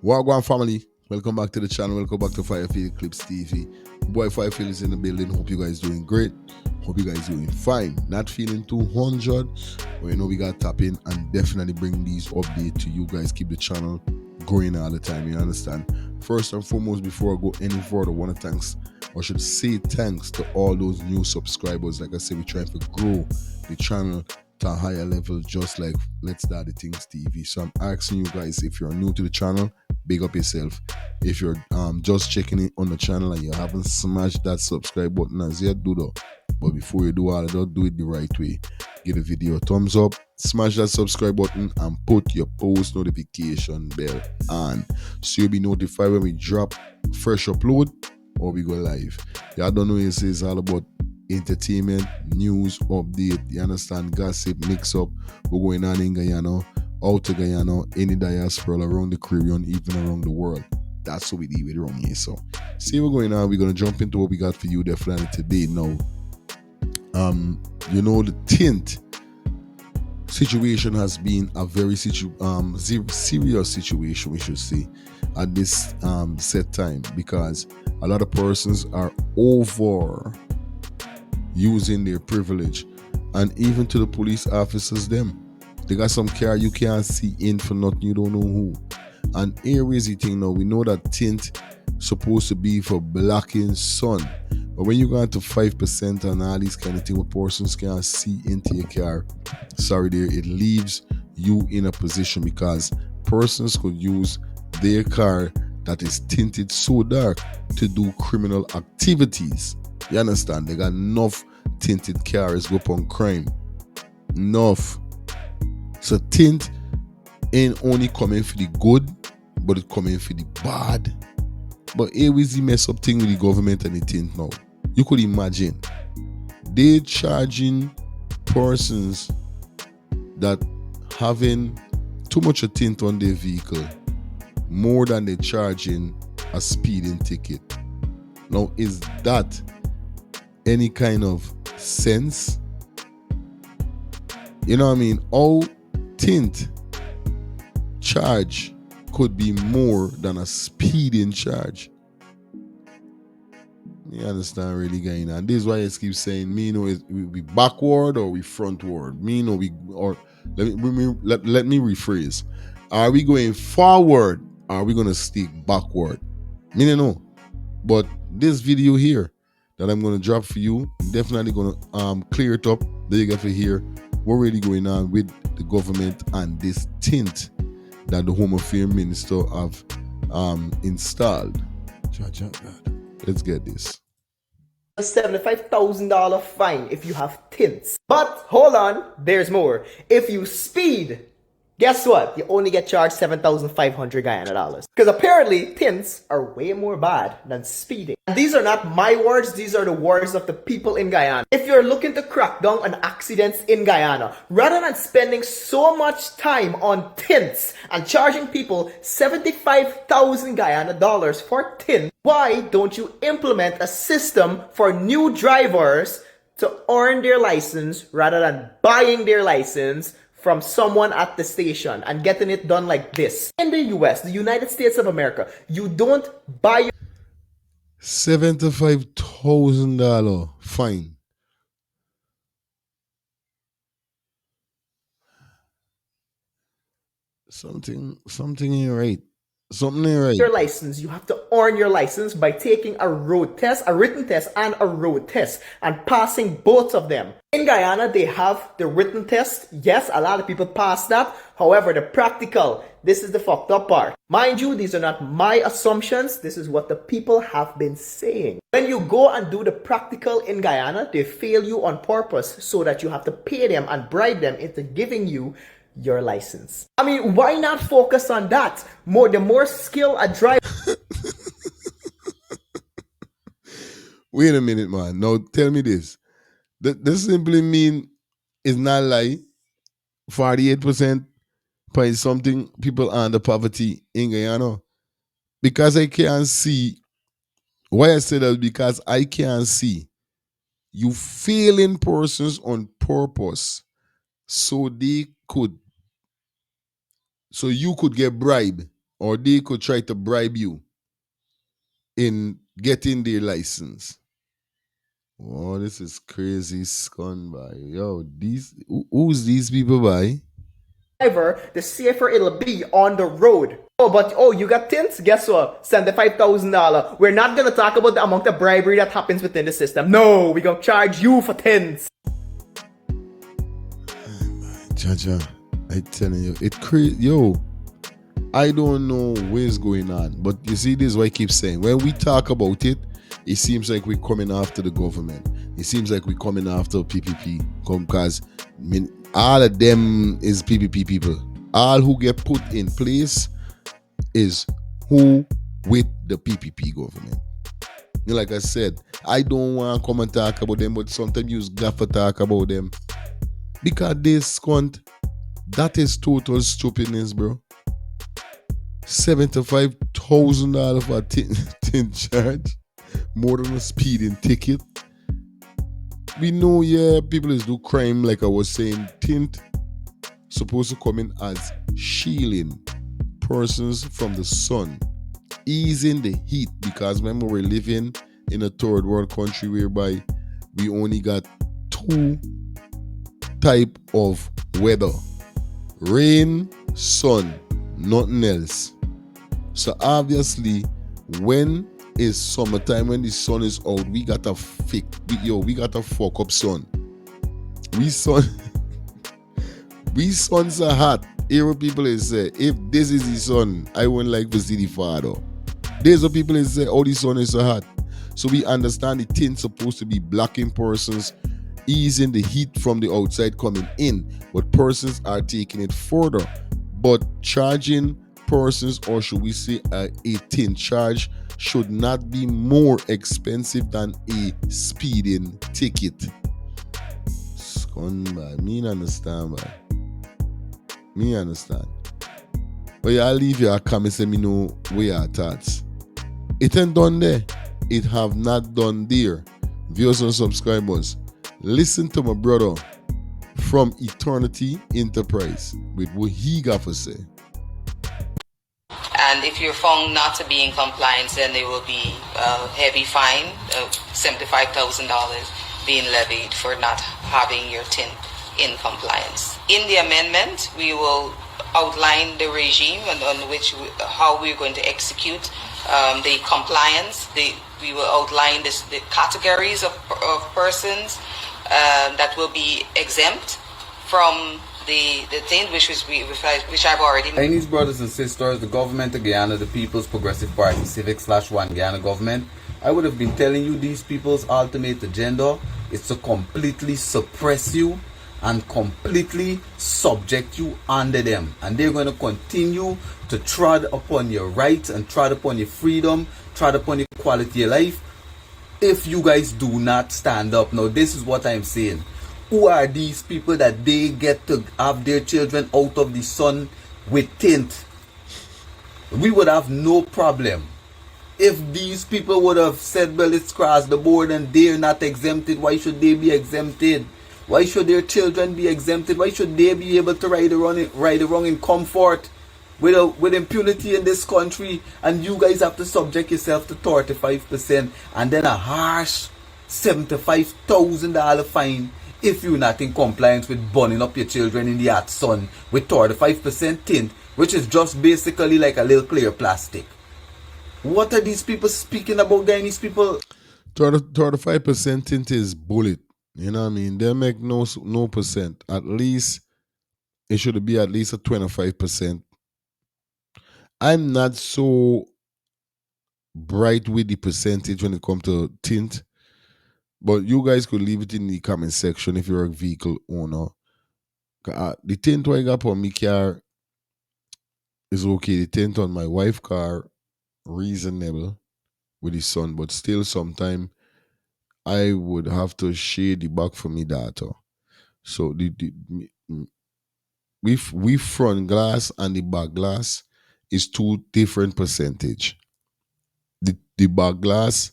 Wagwan family, welcome back to the channel. Welcome back to Firefield Clips TV. Boy Firefield is in the building. Hope you guys doing great. Hope you guys doing fine. Not feeling 200, but you know we got tap in and definitely bring these updates to you guys. Keep the channel growing all the time. You understand? First and foremost, before I go any further, I want to say thanks to all those new subscribers. Like I said, we're trying to grow the channel to a higher level, just like Let's Start the Things TV. So I'm asking you guys, if you're new to the channel, big up yourself. If you're just checking it on the channel and you haven't smashed that subscribe button as yet, do that. But before you do all of that, do it the right way. Give the video a thumbs up, smash that subscribe button, and put your post notification bell on, so you'll be notified when we drop fresh upload or we go live. Y'all don't know, it's all about entertainment, news, update, you understand, gossip, mix up, what's going on in Guyana, out of Guyana, any diaspora around the Caribbean, even around the world. That's what we do with it around here. So, see what's going on. We're gonna jump into what we got for you definitely today. Now, you know, the tint situation has been a very serious situation, we should say, at this set time, because a lot of persons are over using their privilege, and even to the police officers them. They got some car you can't see in for nothing, you don't know who. And here is the thing now, we know that tint supposed to be for blocking sun, but when you go into 5% and all these kind of things where persons can't see into your car, sorry there, it leaves you in a position, because persons could use their car that is tinted so dark to do criminal activities. You understand? They got enough tinted cars go up on crime. Enough. So tint ain't only coming for the good, but it's coming for the bad. But here is the mess up thing with the government and the tint now. You could imagine they charging persons that having too much of tint on their vehicle more than they charging a speeding ticket. Now, is that any kind of sense? You know what I mean? All tint charge could be more than a speeding charge. You understand really going on? This is why I keep saying, me know we backward or we frontward. Me know we, or let me rephrase. Are we going forward? Or are we gonna stick backward? Me don't know. But this video here that I'm gonna drop for you, definitely gonna clear it up. There you get to hear what really going on with the government and this tint that the Home Affairs Minister have installed. Let's get this. A $75,000 fine if you have tints. But hold on, there's more. If you speed, guess what? You only get charged 7,500 Guyana dollars. Because apparently tints are way more bad than speeding. And these are not my words, these are the words of the people in Guyana. If you're looking to crack down on accidents in Guyana, rather than spending so much time on tints and charging people 75,000 Guyana dollars for tint, why don't you implement a system for new drivers to earn their license rather than buying their license from someone at the station and getting it done like this? In the US, the United States of America, you don't buy $75,000 fine. Something ain't right. Something ain't right. your license. You have to earn your license by taking a road test, a written test, and a road test, and passing both of them. In Guyana, they have the written test. Yes, a lot of people pass that. However, the practical, this is the fucked up part. Mind you, these are not my assumptions. This is what the people have been saying. When you go and do the practical in Guyana, they fail you on purpose so that you have to pay them and bribe them into giving you your license. I mean, why not focus on that? The more skill a driver. Wait a minute, man. Now tell me this. This simply mean it's not like 48% point something people under poverty in Guyana. Because I can't see. Why I say that, because I can't see you failing persons on purpose so you could get bribed or they could try to bribe you in getting their license. Oh, this is crazy scum, by yo. Who's these people, by? Driver, the safer it'll be on the road. Oh, but you got tints? Guess what? $75,000. We're not gonna talk about the amount of bribery that happens within the system. No, we gonna charge you for tints. Jaja, I telling you, it crazy. Yo, I don't know what's going on, but you see, this is what I keep saying. When we talk about it, it seems like we're coming after the government. It seems like we're coming after PPP, because all of them is PPP people. All who get put in place is who with the PPP government. Like I said, I don't want to come and talk about them, but sometimes you got to talk about them. Because this cunt, that is total stupidness, bro. $75,000 for a tint charge, more than a speeding ticket. We know, yeah, people is do crime, like I was saying. Tint supposed to come in as shielding persons from the sun, easing the heat, because remember, we're living in a third world country whereby we only got two type of weather: rain, sun, nothing else. So obviously, when it's summertime, when the sun is out, we got a fuck up sun. We suns are hot. Here what people is say, if this is the sun, I wouldn't like to see the father. There's what people is say, oh, the sun is so hot. So we understand the tint supposed to be blocking persons, easing the heat from the outside coming in, but persons are taking it further. But charging persons, or should we say a tint charge, should not be more expensive than a speeding ticket. Scumbag. Me understand, man. Me understand. But yeah, I'll leave you a comment, say me know where your thoughts. It ain't done there. It have not done there. Viewers and subscribers, listen to my brother from Eternity Enterprise with what he got to say. And if you're found not to be in compliance, then there will be a heavy fine of $75,000 being levied for not having your tint in compliance. In the amendment, we will outline the regime and on which how we're going to execute the compliance. We will outline the categories of persons that will be exempt from the tint, which I've already mentioned. Chinese brothers and sisters, the government of Guyana, the People's Progressive Party, Civic/One Guyana government, I would have been telling you these people's ultimate agenda is to completely suppress you and completely subject you under them. And they're going to continue to tread upon your rights and tread upon your freedom, tread upon your quality of life if you guys do not stand up. Now, this is what I'm saying. Who are these people that they get to have their children out of the sun with tint? We would have no problem if these people would have said, well, let's cross the board and they're not exempted. Why should they be exempted? Why should their children be exempted? Why should they be able to ride around in comfort with impunity in this country? And you guys have to subject yourself to 35% and then a harsh $75,000 fine if you're not in compliance with burning up your children in the hot sun with 35% tint, which is just basically like a little clear plastic. What are these people speaking about, Guyanese people? 35% tint is bullet. You know what I mean? They make no percent. At least it should be at least a 25%. I'm not so bright with the percentage when it comes to tint, but you guys could leave it in the comment section if you're a vehicle owner. The tint I got on my car is okay. The tint on my wife's car, reasonable with the sun, but still sometime I would have to shade the back for me daughter. So we front glass and the back glass is two different percentage. The back glass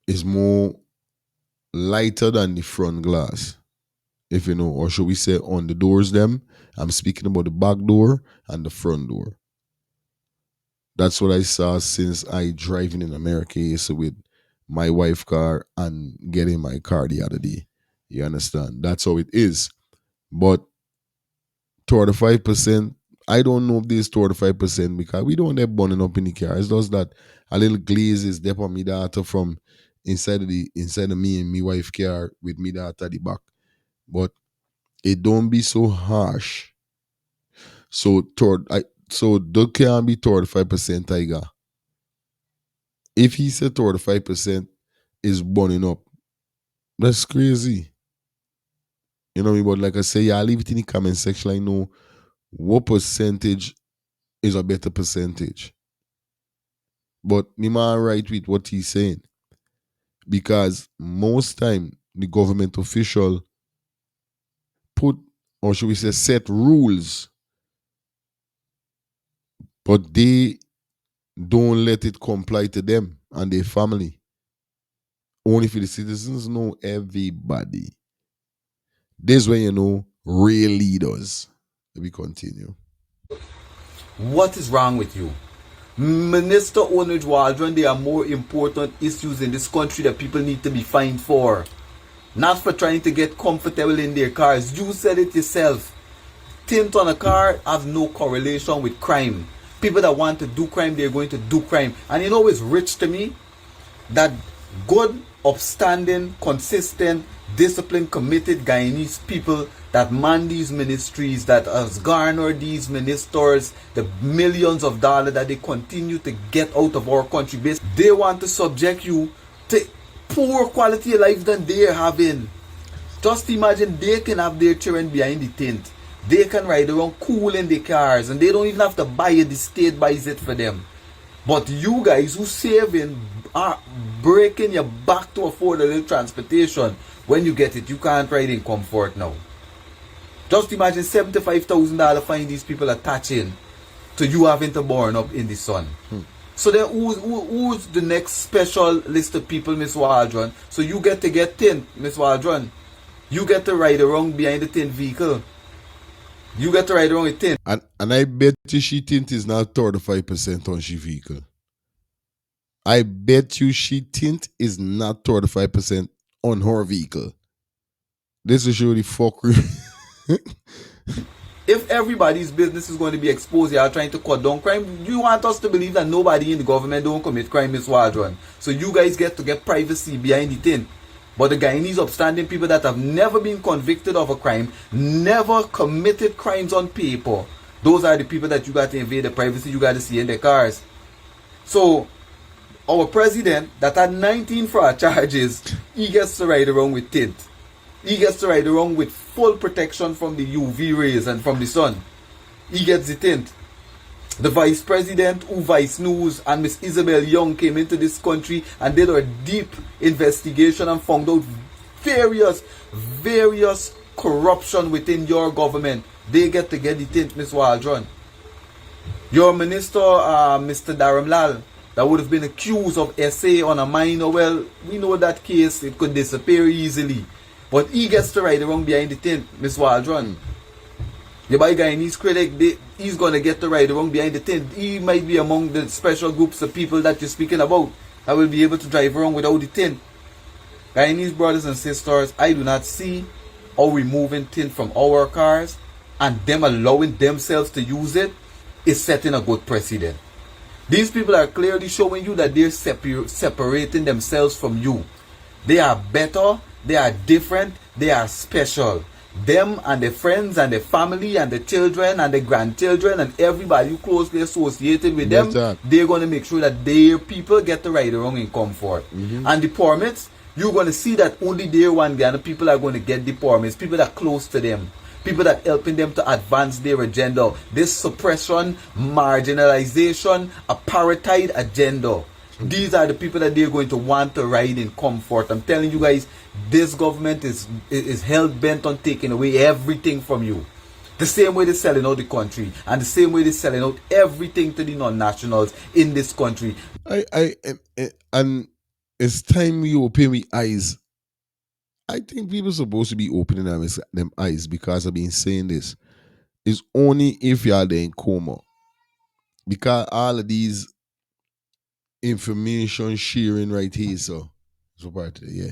is more lighter than the front glass. if you know, or should we say on the doors them. I'm speaking about the back door and the front door. That's what I saw since I driving in America so with my wife car and getting my car the other day. You understand? That's how it is. But 35%, I don't know if there's 35% because we don't have burning up in the car. It's just that a little glaze is there on me data from inside of me and my wife car with me data at the back. But it don't be so harsh. So there can be 35% Tiger. If he said 35% is burning up, that's crazy. You know what I mean? But like I say, yeah, I'll leave it in the comment section. I know what percentage is a better percentage. But Nima right with what he's saying. Because most time the government official put, or should we say set rules, but they don't let it comply to them and their family. Only for the citizens, know everybody. This way you know real leaders. Let me continue. What is wrong with you? Minister Onage Waldron, there are more important issues in this country that people need to be fined for. Not for trying to get comfortable in their cars. You said it yourself. Tint on a car have no correlation with crime. People that want to do crime, they're going to do crime. And you know what's rich to me? That good, upstanding, consistent, disciplined, committed Guyanese people that man these ministries, that has garnered these ministers the millions of dollars that they continue to get out of our country. They want to subject you to poor quality of life than they're having. Just imagine they can have their children behind the tent. They can ride around cool in their cars and they don't even have to buy it. The state buys it for them. But you guys who saving are breaking your back to afford a little transportation. When you get it, you can't ride in comfort now. Just imagine $75,000 fine these people attaching to you having to burn up in the sun. So then who's the next special list of people, Miss Waldron? So you get to get tint, Miss Waldron. You get to ride around behind the tint vehicle. You get to ride around with tint. And I bet you she tint is now 35% on she vehicle. I bet you she tint is not 35% on her vehicle. This is really fuckery. If everybody's business is going to be exposed, you are trying to cut down crime. You want us to believe that nobody in the government don't commit crime, Miss Waldron. So you guys get to get privacy behind the tint. But the Guyanese upstanding people that have never been convicted of a crime, never committed crimes on paper, those are the people that you got to invade the privacy you got to see in their cars. So our president that had 19 fraud charges, he gets to ride around with tint. He gets to ride around with full protection from the UV rays and from the sun. He gets the tint. The vice president, who Vice News and Miss Isabel Young came into this country and did a deep investigation and found out various corruption within your government. They get to get the tint, Miss Waldron. Your minister, Mr. Dharamlal, that would have been accused of essay on a minor. Well, we know that case, it could disappear easily. But he gets to ride around behind the tint, Miss Waldron. Your boy Guyanese critic, he's going to get to ride around behind the tint. He might be among the special groups of people that you're speaking about that will be able to drive around without the tint. Guyanese brothers and sisters, I do not see how removing tint from our cars and them allowing themselves to use it is setting a good precedent. These people are clearly showing you that they're separating themselves from you. They are better, they are different, they are special. Them and their friends and their family and the children and the grandchildren and everybody who closely associated with them, they're going to make sure that their people get to ride around in comfort. And the permits, you're going to see that only their one Guyana people are going to get the permits, people that are close to them, people that helping them to advance their agenda. This suppression, marginalization, apartheid agenda. These are the people that they're going to want to ride in comfort. I'm telling you guys, this government is hell-bent on taking away everything from you. The same way they're selling out the country and the same way they're selling out everything to the non-nationals in this country. And it's time you open my eyes I think people supposed to be opening them eyes because I've been saying this. It's only if you're there in coma. Because all of these information sharing right here, so part of it, yeah.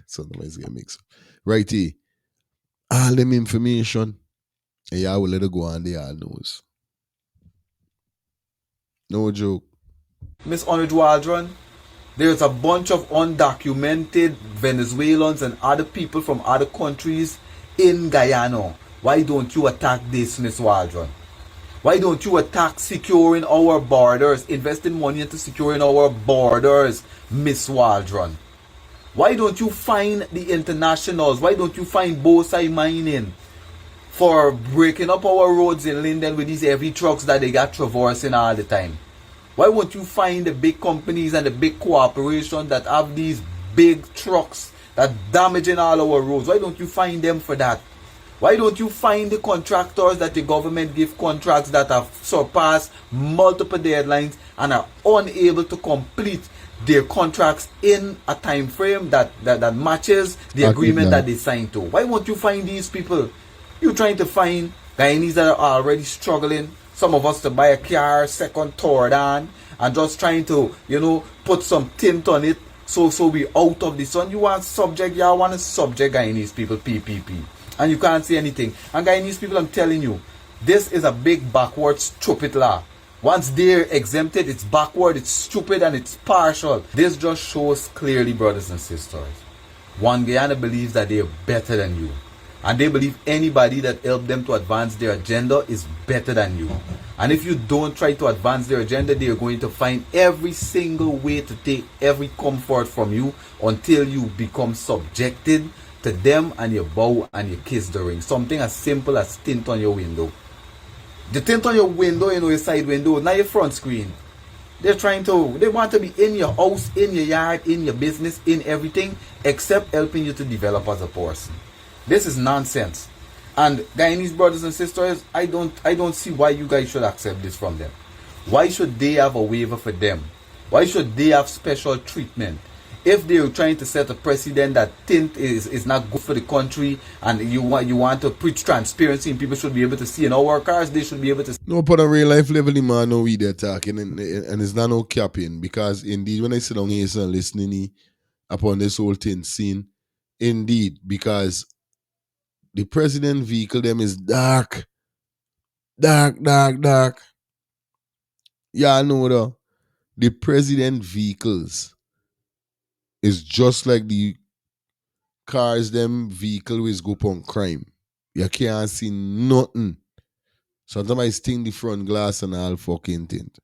Sometimes get mixed up. Right here. All them information. And y'all will let it go on the all knows. No joke. Miss Honored Waldron, there's a bunch of undocumented Venezuelans and other people from other countries in Guyana. Why don't you attack this, Miss Waldron? Why don't you attack securing our borders, investing money into securing our borders, Miss Waldron? Why don't you find the internationals? Why don't you find Bosai Mining for breaking up our roads in Linden with these heavy trucks that they got traversing all the time? Why won't you find the big companies and the big corporations that have these big trucks that damaging all our roads? Why don't you find them for that? Why don't you find the contractors that the government give contracts that have surpassed multiple deadlines and are unable to complete their contracts in a time frame that matches the agreement that they signed to? Why won't you find these people? You're trying to find Guyanese that are already struggling. Some of us to buy a car, second, third hand, and just trying to, put some tint on it so we out of the sun. You want to subject Guyanese people, PPP. And you can't say anything. And Guyanese people, I'm telling you, this is a big backward, stupid law. Once they're exempted, it's backward, it's stupid, and it's partial. This just shows clearly, brothers and sisters, One Guyana believes that they're better than you. And they believe anybody that helped them to advance their agenda is better than you. And if you don't try to advance their agenda, they are going to find every single way to take every comfort from you until you become subjected to them and you bow and you kiss the ring. Something as simple as tint on your window. The tint on your window, your side window, not your front screen. They want to be in your house, in your yard, in your business, in everything, except helping you to develop as a person. This is nonsense. And Guyanese brothers and sisters, I don't see why you guys should accept this from them. Why should they have a waiver for them? Why should they have special treatment? If they're trying to set a precedent that tint is not good for the country, and you want to preach transparency and people should be able to see in our cars, they should be able to see. No, but on real life level, man, no we there talking, and it's not no capping, because indeed when I sit down here and listening upon this whole thing scene, indeed, because the president vehicle them is dark. Dark. Y'all know though. The president vehicles is just like the cars them vehicle which go upon crime. You can't see nothing. Sometimes I sting the front glass and all fucking tint.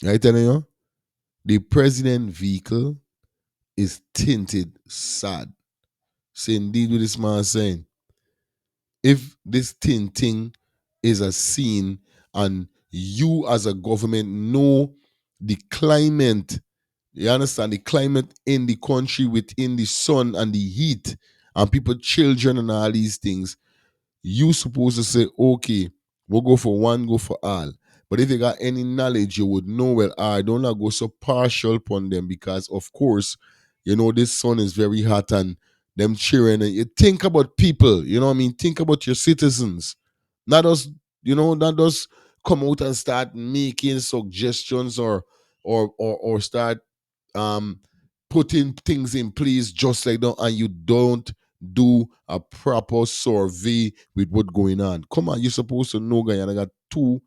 I telling you? The president vehicle is tinted sad. So indeed what this man saying. If this tinting is a scene and you as a government know the climate, you understand the climate in the country within the sun and the heat and people, children and all these things, you supposed to say, okay, we'll go for one, go for all. But if you got any knowledge, you would know, well, I don't not go so partial upon them because, of course, this sun is very hot and them cheering. And you think about people, you know what I mean? Think about your citizens. Not us, not just come out and start making suggestions or start putting things in place just like that, and you don't do a proper survey with what's going on. Come on, you're supposed to know, Guyana got two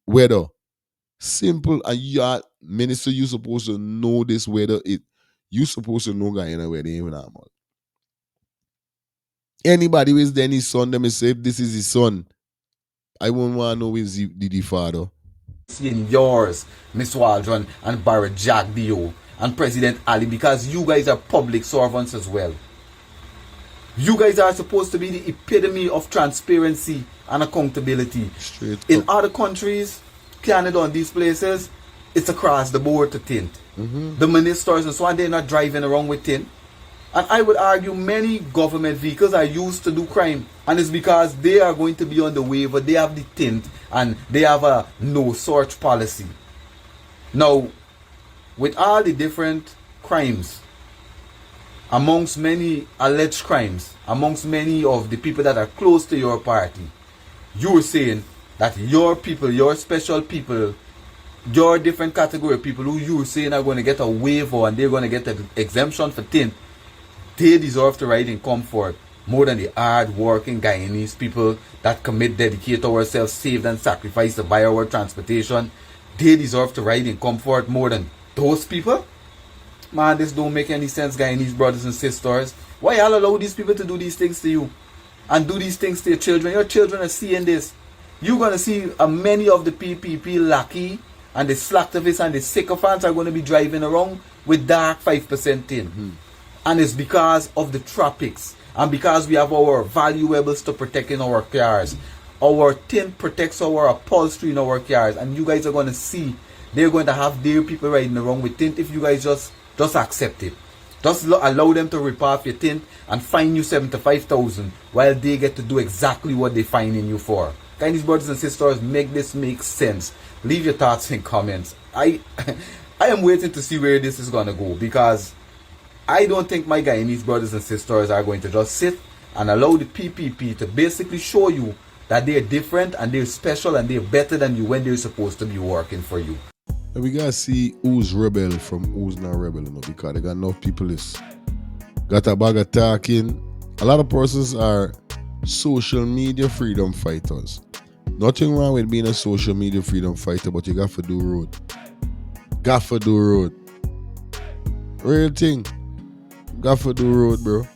weather. Simple, and you are minister, you supposed to know this weather. You supposed to know Guyana weather even normal. Anybody who is there his son, them say if this is his son, I won't want to know is the father. Seeing yours, Miss Waldron and Barry Jack Dio and President Ali, because you guys are public servants as well. You guys are supposed to be the epitome of transparency and accountability. Straight in up. other countries, Canada and these places, it's across the board to tint. The ministers and so on, they're not driving around with tint. And I would argue many government vehicles are used to do crime. And it's because they are going to be on the waiver, they have the tint, and they have a no search policy. Now, with all the different crimes amongst many alleged crimes, amongst many of the people that are close to your party, you were saying that your people, your special people, your different category of people who you were saying are going to get a waiver and they're going to get an exemption for tint, they deserve to ride in comfort more than the hard-working Guyanese people that commit, dedicate ourselves, saved and sacrificed to buy our transportation. They deserve to ride in comfort more than those people? Man, this don't make any sense, Guyanese brothers and sisters. Why y'all allow these people to do these things to you? And do these things to your children? Your children are seeing this. You're going to see many of the PPP lucky and the slacktivists and the sycophants are going to be driving around with dark 5% tint. And it's because of the tropics. And because we have our valuables to protect in our cars. Our tint protects our upholstery in our cars. And you guys are going to see they're going to have their people riding around with tint if you guys just accept it. Just allow them to rip off your tint and fine you $75,000 while they get to do exactly what they're fining you for. Guyanese brothers and sisters, make this make sense. Leave your thoughts in comments. I am waiting to see where this is going to go, because I don't think my Guyanese brothers and sisters are going to just sit and allow the PPP to basically show you that they're different and they're special and they're better than you when they're supposed to be working for you. And we gotta see who's rebel from who's not rebel, because they got enough people is got a bag of talking. A lot of persons are social media freedom fighters. Nothing wrong with being a social media freedom fighter, but you got to do road. Got to do road. Real thing. Got to do road, bro.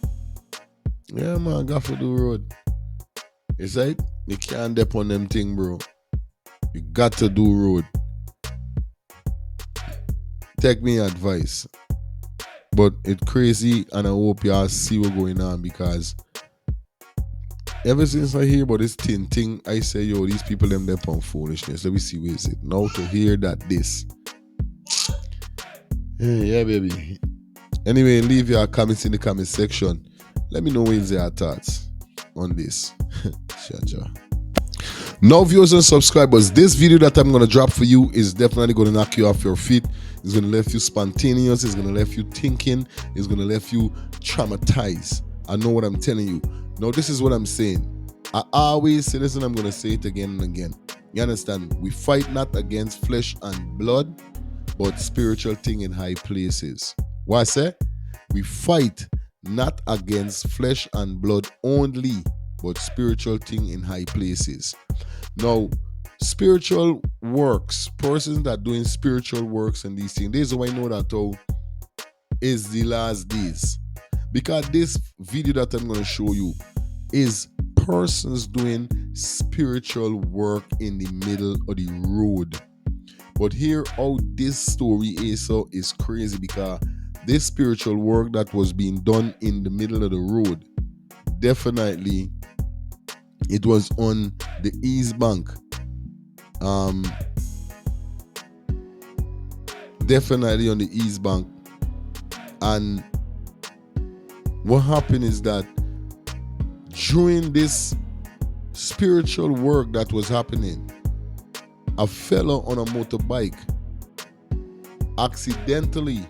Yeah, man, got to do road. It's like, you can't dep on them thing, bro. You got to do road. Take me advice. But it's crazy, and I hope y'all see what's going on, because ever since I hear about this thing, I say, yo, these people them on foolishness. Let me see where is it. Now to hear that this. Yeah, baby. Anyway, leave your comments in the comment section. Let me know what is your thoughts on this. Now, viewers and subscribers, this video that I'm going to drop for you is definitely going to knock you off your feet. It's going to leave you spontaneous. It's going to leave you thinking. It's going to leave you traumatized. I know what I'm telling you. Now, this is what I'm saying. I always say this, and I'm going to say it again and again. You understand? We fight not against flesh and blood, but spiritual thing in high places. What I say? We fight not against flesh and blood only, but spiritual thing in high places. Now, spiritual works, persons that doing spiritual works and these things, this is how I know that though is the last days. Because this video that I'm going to show you is persons doing spiritual work in the middle of the road. But here how this story is so is crazy, because this spiritual work that was being done in the middle of the road, definitely it was on the East Bank. Definitely on the East Bank. And what happened is that during this spiritual work that was happening, a fellow on a motorbike accidentally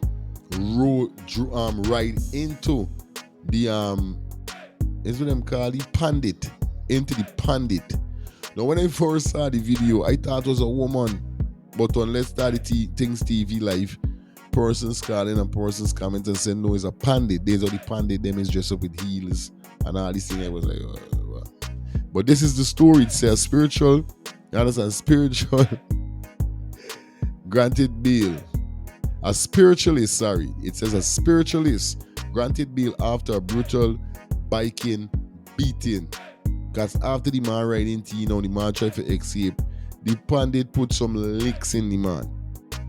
ride into the is what them call the pandit, into the pandit. Now, when I first saw the video, I thought it was a woman, but on Let's Start Things TV Live, persons calling and persons comment and saying no, it's a pandit. There's all the pandit, them is dressed up with heels and all these things. I was like, but this is the story. It says spiritual, you understand, spiritual granted bail. A spiritualist, sorry, it says a spiritualist granted bail after a brutal biking beating. Because after the man riding into, the man tried to escape, the pandit put some licks in the man.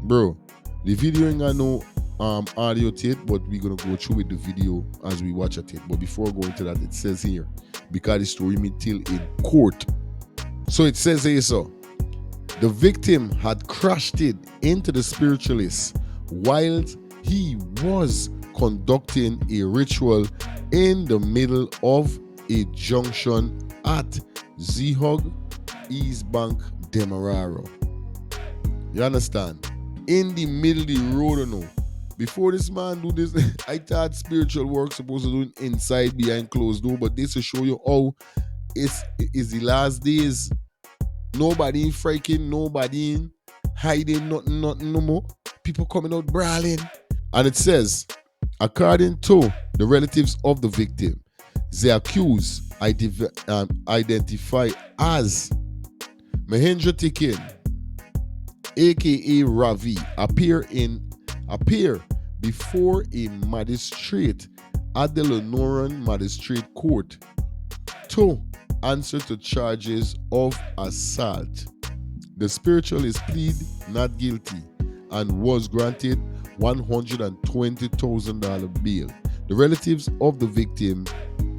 Bro, the video ain't got no audio tape, but we're gonna go through with the video as we watch it. But before going to that, it says here, because the story me till in court. So it says here, so the victim had crashed it into the spiritualist while he was conducting a ritual in the middle of a junction at Zihog East Bank Demerara. You understand? In the middle of the road, Before this man do this, I thought spiritual work supposed to do inside behind closed door, but this to show you how it's the last days. Nobody in freaking, nobody in hiding, nothing no more. People coming out brawling. And it says, according to the relatives of the victim, the accused identified as Mahendra Tikin, aka Ravi, appear before a magistrate at the Lenoran Magistrate Court to answer to charges of assault. The spiritualist pleaded not guilty and was granted $120,000 bail. The relatives of the victim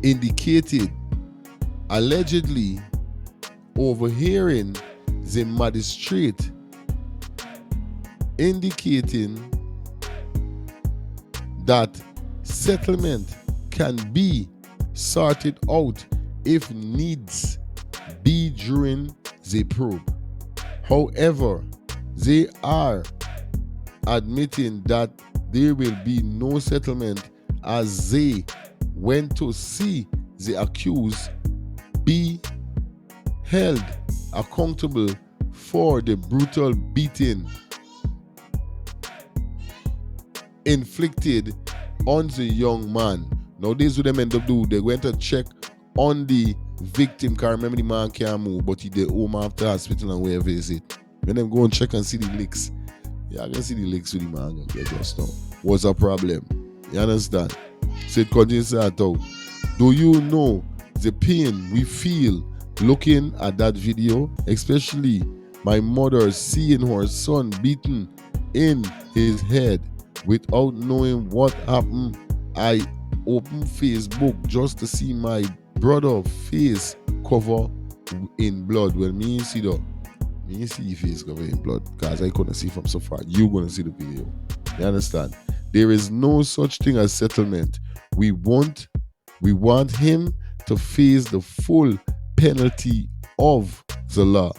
indicated allegedly overhearing the magistrate indicating that settlement can be sorted out if needs be during the probe. However, they are admitting that there will be no settlement as they went to see the accused be held accountable for the brutal beating inflicted on the young man. Now, this is what them end up do. They went to check on the victim. Can't remember the man can't move, but he did home after hospital and wherever is it. When them go and check and see the licks. Yeah, I can see the licks with the man. Get just now. What's the problem? You understand? So it continues to out. Do you know the pain we feel looking at that video? Especially my mother seeing her son beaten in his head without knowing what happened. I opened Facebook just to see my brother face cover in blood. Well, me see his face cover in blood because I couldn't see from so far. You gonna see the video. You understand? There is no such thing as settlement. We want him to face the full penalty of the law.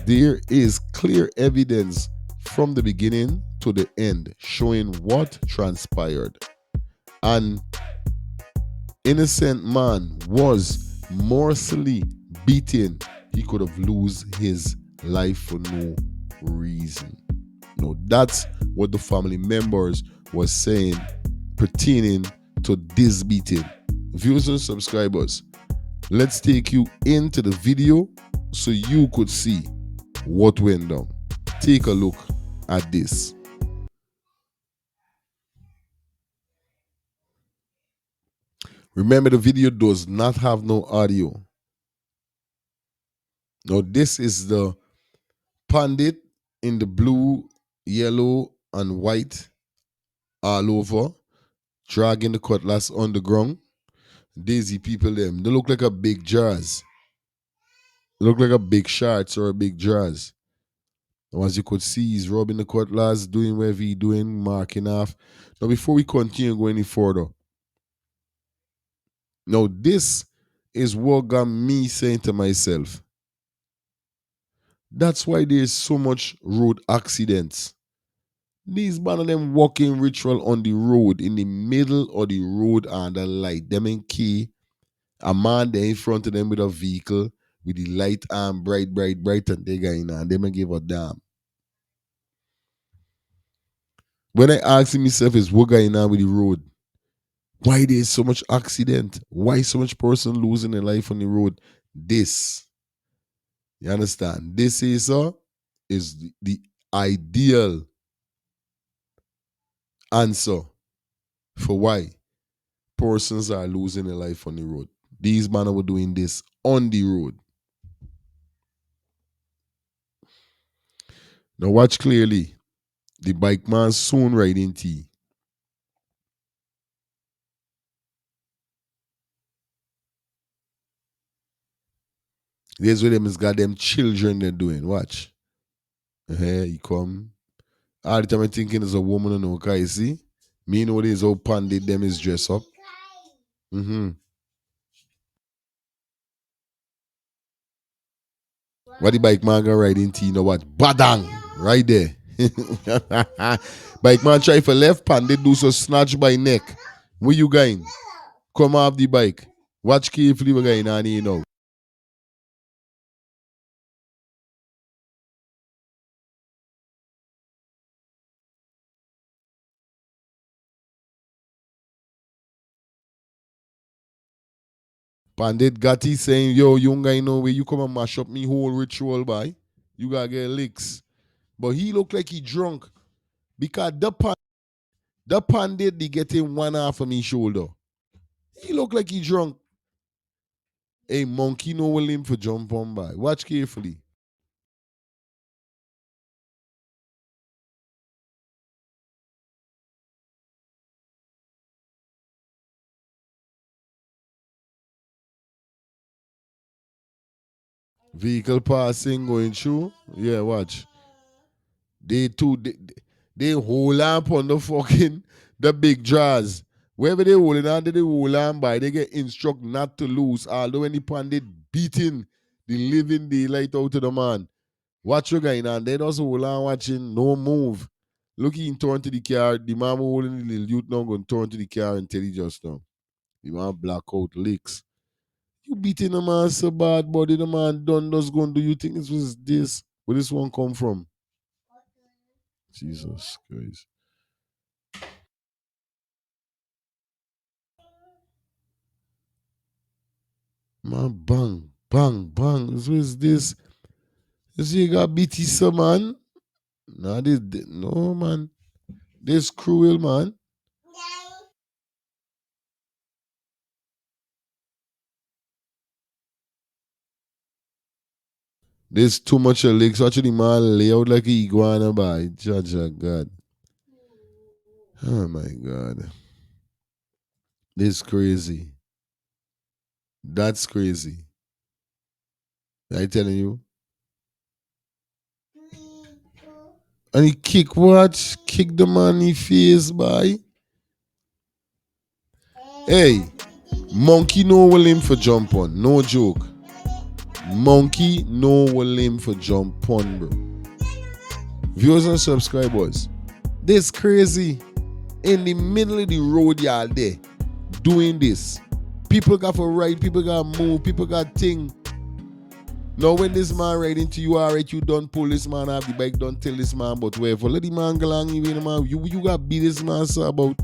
There is clear evidence from the beginning to the end showing what transpired. An innocent man was mercilessly beaten. He could have lost his life for no reason. No, that's what the family members was saying pertaining to this beating. Viewers and subscribers, let's take you into the video so you could see what went down. Take a look at this. Remember, the video does not have no audio. Now, this is the pandit in the blue, yellow, and white all over, dragging the cutlass on the ground. Daisy people them. They look like a big jazz. They look like a big shorts or a big jazz. Now, as you could see, he's rubbing the cutlass, doing whatever he's doing, marking off. Now, before we continue going any further, now this is what got me saying to myself, that's why there's so much road accidents. These man of them walking ritual on the road, in the middle of the road and the light. Them in key, a man there in front of them with a vehicle with the light and bright, and they going on. They may give a damn. When I ask myself is what going on with the road? Why there's so much accident? Why so much person losing their life on the road? This. You understand? This is the ideal answer for why persons are losing their life on the road. These men were doing this on the road. Now watch clearly. The bike man soon riding T. There's what them is got them children they're doing. Watch. He come. All the time I'm thinking it's a woman and okay, you see? Me know this how pandit them is dressed up. What the bike man gonna ride in T, you know what? Badang! Right there. Bike man try for left, Pandit do so snatch by neck. Where you going? Come off the bike. Watch carefully we're going on here now. Pandit Gatti saying, yo, young guy know where you come and mash up me whole ritual, boy. You gotta get licks. But he look like he drunk. Because the pandit they getting one half of me shoulder. He look like he drunk. Hey, monkey no will him for jump on by. Watch carefully. Vehicle passing, going through. Yeah, watch. They hold up on the fucking the big jaws. Wherever they holding on, they hold on by. They get instruct not to lose. Although any pandit beating the living daylight out of the man. Watch your guy now. They just hold on watching, no move. Look, he turn to the car. The man holding the little youth now going to turn to the car and tell you just now. The man black out licks. You beating the man so bad, buddy. The man done just going. Do you think it was this? Where this one come from? Jesus Christ. Man, bang, bang, bang. What is this? You see, you got BT some man. Nah, no man. This cruel man. There's too much of legs. Actually, man lay out like an iguana by. Judge of God. Oh my God. This crazy. That's crazy. I telling you. And he kick what? Kick the man in the face, boy. Hey, monkey no will him for jump on. No joke. Monkey no will him for jump on, bro. Viewers and subscribers. This crazy. In the middle of the road, y'all there. Doing this. People got for ride, people got move, people got thing. Now when this man ride into you, alright, you done pull this man off the bike, don't tell this man but wherefore. Let the man go along even man. You got beat this man so about.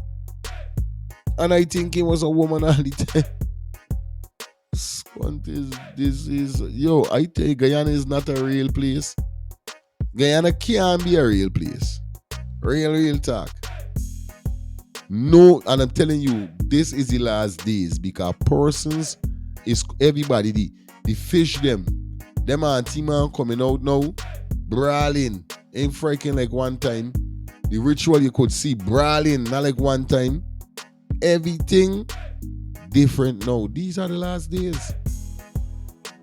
And I think he was a woman all the time. This is yo, I tell you, Guyana is not a real place. Guyana can't be a real place. Real talk. No, and I'm telling you, this is the last days because persons is everybody, the fish them auntie man coming out now, brawling, ain't freaking like one time. The ritual you could see brawling, not like one time. Everything different now. These are the last days.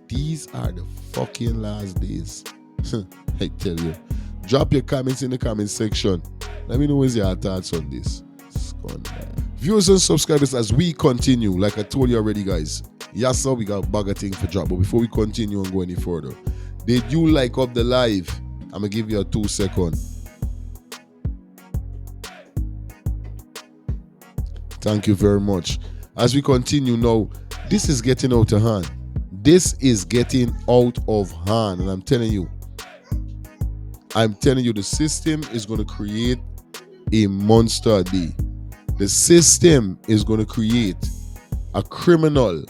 These are the fucking last days. I tell you. Drop your comments in the comment section. Let me know what's your thoughts on this. Viewers and subscribers, as we continue, like I told you already, guys. Yes, sir, we got a bag of things for drop. But before we continue and go any further, did you like up the live? I'm gonna give you a 2 second. Thank you very much. As we continue now, this is getting out of hand. This is getting out of hand, and I'm telling you, the system is going to create a monster a day. The system is going to create a criminal.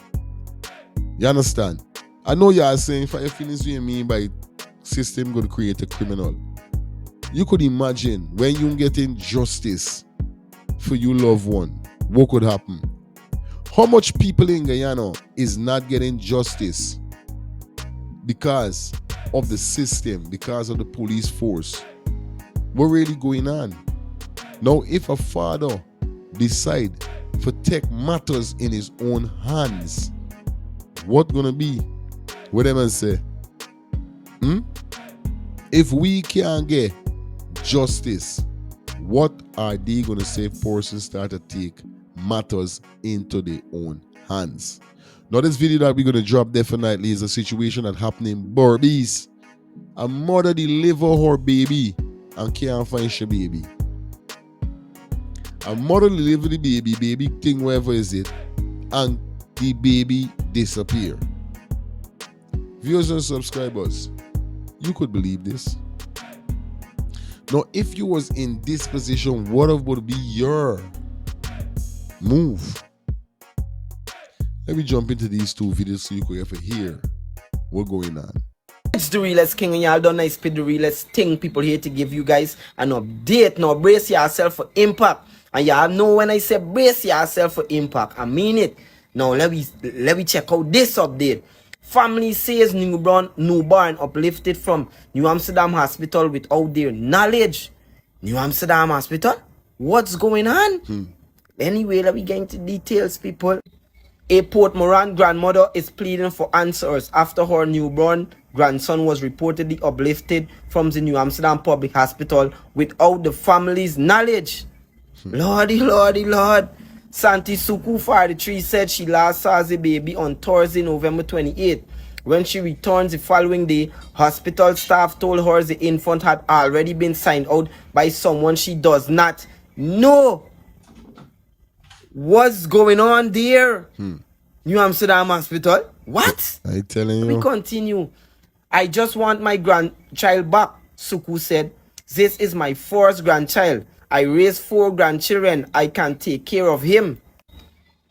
You understand? I know you are saying, for your feelings, what you mean by system going to create a criminal. You could imagine when you get injustice for your loved one, what could happen? How much people in Guyana is not getting justice because of the system, because of the police force? What really going on? Now, if a father decide to take matters in his own hands, what gonna be? What am I say? If we can't get justice, what are they gonna say if persons start to take matters into their own hands? Now, this video that we're gonna drop definitely is a situation that happened in Barbies. A mother deliver her baby and can't find she baby. A mother deliver the baby thing wherever is it, and the baby disappear. Viewers and subscribers, you could believe this. Now, if you was in this position, what would be your move? Let me jump into these two videos so you could ever hear what's going on. It's the realest king, and y'all done nice spit the realest thing. People here to give you guys an update. Now brace yourself for impact. And y'all know when I say brace yourself for impact, I mean it. Now let me check out this update. Family says newborn uplifted from New Amsterdam Hospital without their knowledge. New Amsterdam Hospital? What's going on? Anyway, let me get into details, people. A Port Moran grandmother is pleading for answers after her newborn grandson was reportedly uplifted from the New Amsterdam Public Hospital without the family's knowledge. Lordy, lordy, lord. Santi Suku, 43, said she last saw the baby on Thursday, November 28. When she returns the following day, hospital staff told her the infant had already been signed out by someone she does not know. What's going on there? New Amsterdam Hospital? What? I telling you. We continue. I just want my grandchild back, Suku said. This is my first grandchild. I raised 4 grandchildren. I can take care of him.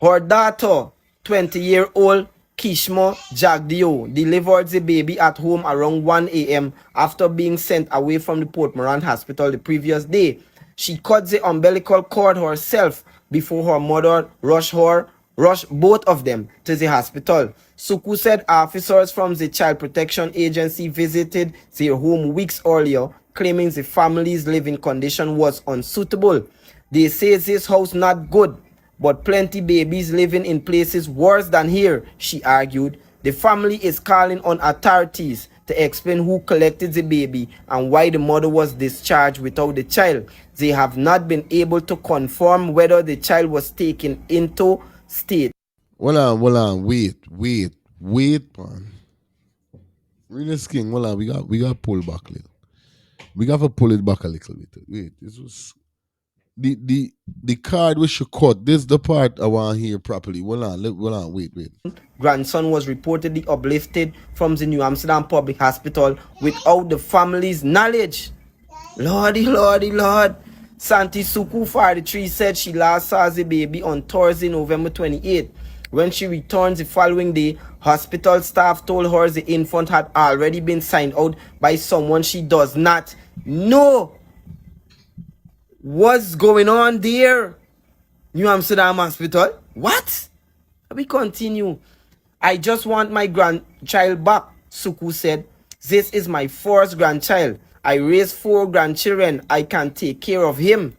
Her daughter, 20-year-old Kishma Jagdio, delivered the baby at home around 1 a.m. after being sent away from the Port Moran hospital the previous day. She cut the umbilical cord herself before her mother rushed both of them to the hospital. Suku said officers from the Child Protection Agency visited their home weeks earlier, claiming the family's living condition was unsuitable. They say this house not good, but plenty babies living in places worse than here, she argued. The family is calling on authorities to explain who collected the baby and why the mother was discharged without the child. They have not been able to confirm whether the child was taken into state. Hold on, wait, man. Realest king, hold on, we got to pull back a little. We got to pull it back a little bit. Wait, this was the card we should cut. This is the part I want to hear properly. Hold on, wait. Grandson was reportedly uplifted from the New Amsterdam Public Hospital without the family's knowledge. Lordy, lordy, lord. Santi Suku, 43, said she last saw the baby on Thursday, November 28. When she returned the following day, hospital staff told her the infant had already been signed out by someone she does not know. What's going on there? New Amsterdam Hospital? What? We continue. I just want my grandchild back, Suku said. This is my first grandchild. I raised 4 grandchildren. I can take care of him.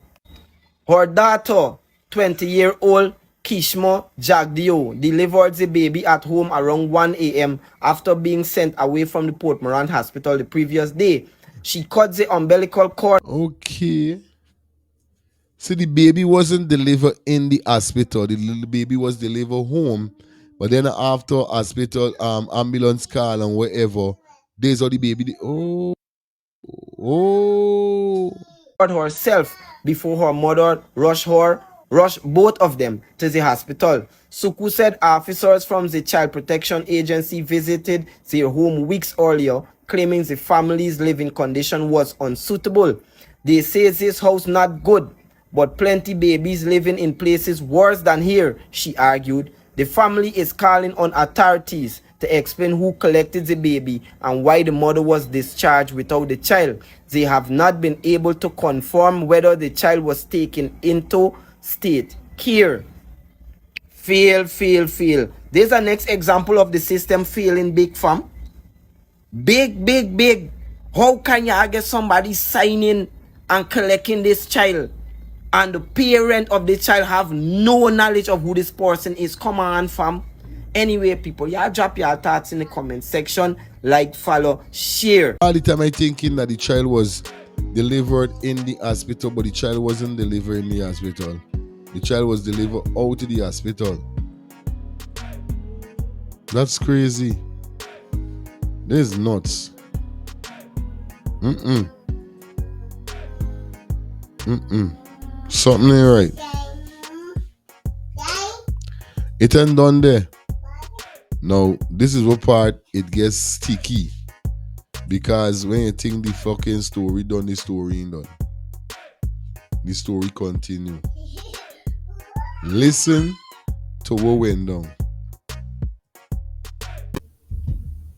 Her daughter, 20-year-old Kishma Jagdio, delivered the baby at home around 1 a.m. after being sent away from the Port Moran hospital the previous day. She cut the umbilical cord. Okay. So the baby wasn't delivered in the hospital. The little baby was delivered home. But then after hospital, ambulance call and whatever, there's all the baby. Herself before her mother rushed both of them to the hospital. Suku said officers from the Child Protection Agency visited their home weeks earlier, claiming the family's living condition was unsuitable. They say this house not good, but plenty babies living in places worse than here, she argued. The family is calling on authorities to explain who collected the baby and why the mother was discharged without the child. They have not been able to confirm whether the child was taken into state care. Fail. There's a next example of the system failing big, fam. Big. How can you get somebody signing and collecting this child and the parent of the child have no knowledge of who this person is? Come on, fam. Anyway, people, y'all drop your thoughts in the comment section. Like, follow, share. All the time I thinking that the child was delivered in the hospital, but the child wasn't delivered in the hospital. The child was delivered out to the hospital. That's crazy. This is nuts. Something ain't right. It ain't done there. Now, this is what part it gets sticky. Because when you think the fucking story done, the story ain't done. The story continue. Listen to what went down.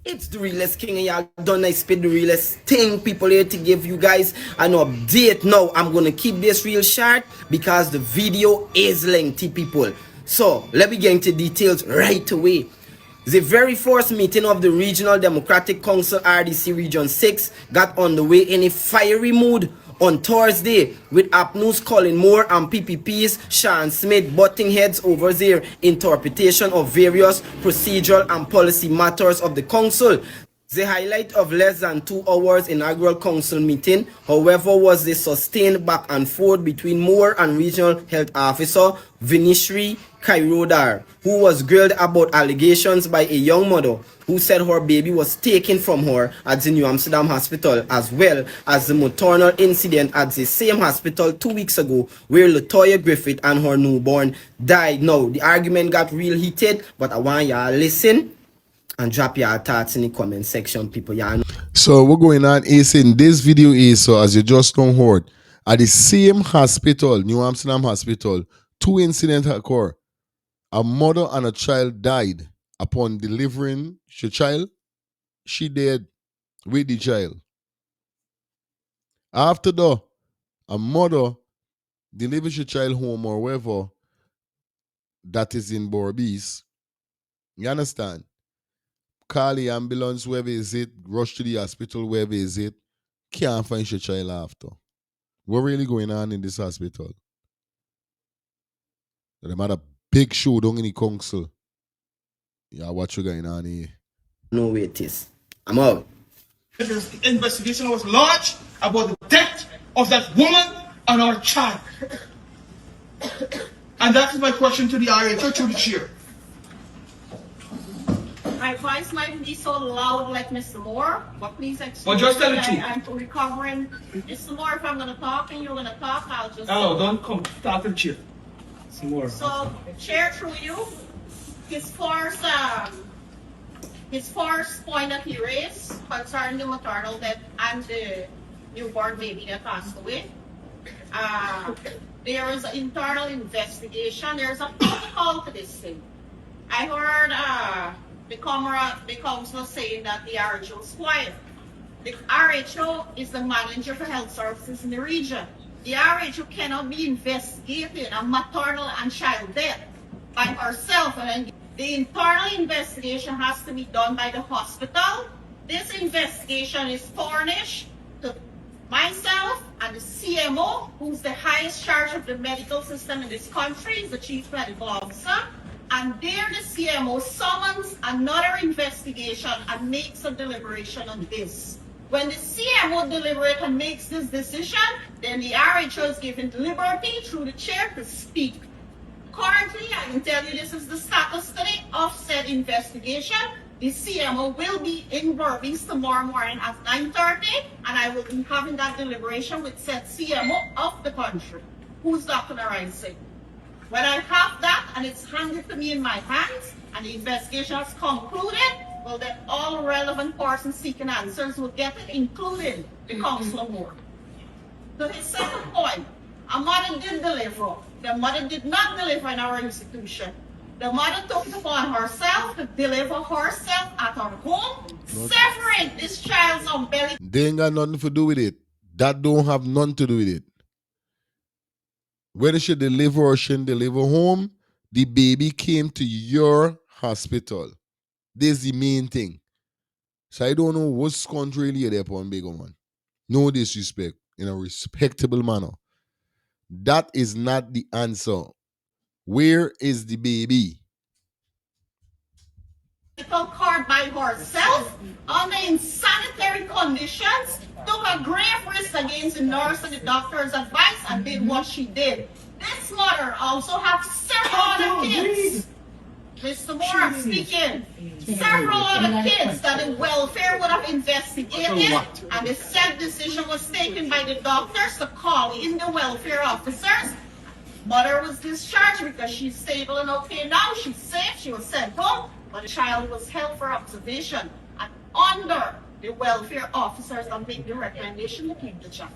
It's the realest king, and y'all done I spit the realest thing. People here to give you guys an update. Now I'm gonna keep this real short because the video is lengthy, people. So let me get into details right away. The very first meeting of the Regional Democratic Council RDC Region 6 got underway in a fiery mood on Thursday, with APNU's Colin Moore and PPP's Sean Smith butting heads over their interpretation of various procedural and policy matters of the council. The highlight of less than 2 hours inaugural council meeting, however, was the sustained back and forth between Moore and Regional Health Officer Vinishri Kairodar, who was grilled about allegations by a young mother who said her baby was taken from her at the New Amsterdam Hospital, as well as the maternal incident at the same hospital 2 weeks ago where Latoya Griffith and her newborn died. Now, the argument got real heated, but I want y'all listen and drop your thoughts in the comment section, people. Y'all know. So what's going on is in this video is, so as you just don't heard, at the same hospital, New Amsterdam Hospital, 2 incidents occur. A mother and a child died upon delivering the child. She died with the child. After that, a mother delivers the child home or wherever that is in Borbees. You understand? Call the ambulance, wherever is it, rush to the hospital, wherever is it, can't find your child after. What really going on in this hospital? They had a big showdown in the council. Yeah, what's going on here? No way it is. I'm out. This investigation was launched about the death of that woman and our child. And that is my question to the RHO, to the chair. My voice might be so loud like Mr. Moore, but please excuse Well, just tell the me. truth. I'm recovering. Mr. Moore, if I'm going to talk and you're going to talk, I'll just... Hello, don't come. Talk to the chair. Some more. So, Chair, through you, his first point that he raised concerning the maternal death and the newborn baby that passed away. There is an internal investigation. There's a protocol to this thing. I heard the council saying that the RHO is quiet. The RHO is the manager for health services in the region. The RHO cannot be investigating a maternal and child death by herself. And the internal investigation has to be done by the hospital. This investigation is furnished to myself and the CMO, who's the highest charge of the medical system in this country, is the chief medical officer. And there the CMO summons another investigation and makes a deliberation on this. When the CMO deliberates and makes this decision, then the RHO is given liberty through the chair to speak. Currently, I can tell you this is the status today of said investigation. The CMO will be in Berbice tomorrow morning at 9:30, and I will be having that deliberation with said CMO of the country, who's Dr. Narayana. When I have that and it's handed to me in my hands and the investigation has concluded, well, then all relevant persons seeking answers will get it, including the Councillor Moore. To his second point, a mother did deliver. The mother did not deliver in our institution. The mother took it upon herself to deliver herself at her home, severing this child's umbilical. They ain't got nothing to do with it. That don't have nothing to do with it. Whether she deliver or she didn't deliver home, the baby came to your hospital. This is the main thing. So I don't know what's country really there upon big man. No disrespect, in a respectable manner. That is not the answer. Where is the baby? Card by herself under insanitary conditions, took a grave risk against the nurse and the doctor's advice and did what she did. This mother also has several other kids. Mr. Moore, I'm speaking. Several other kids that the welfare would have investigated, and the said decision was taken by the doctors to call in the welfare officers. Mother was discharged because she's stable and okay now. She's safe. She was sent home, but the child was held for observation. And under the welfare officers that make the recommendation to keep the child.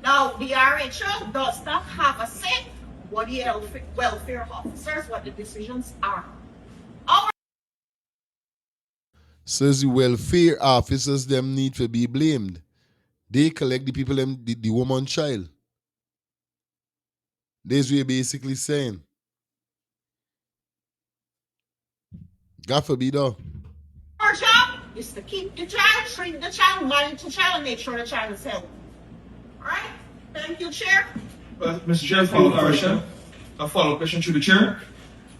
Now, the RHO does not have a say what the welfare officers, what the decisions are. Says the welfare officers them need to be blamed. They collect the people them the woman child. This we basically saying. God forbid though. Our job is to keep the child, treat the child, manage the child, and make sure the child is healthy. All right? Thank you, Chair. Mr. Chair, a follow-up question to the chair.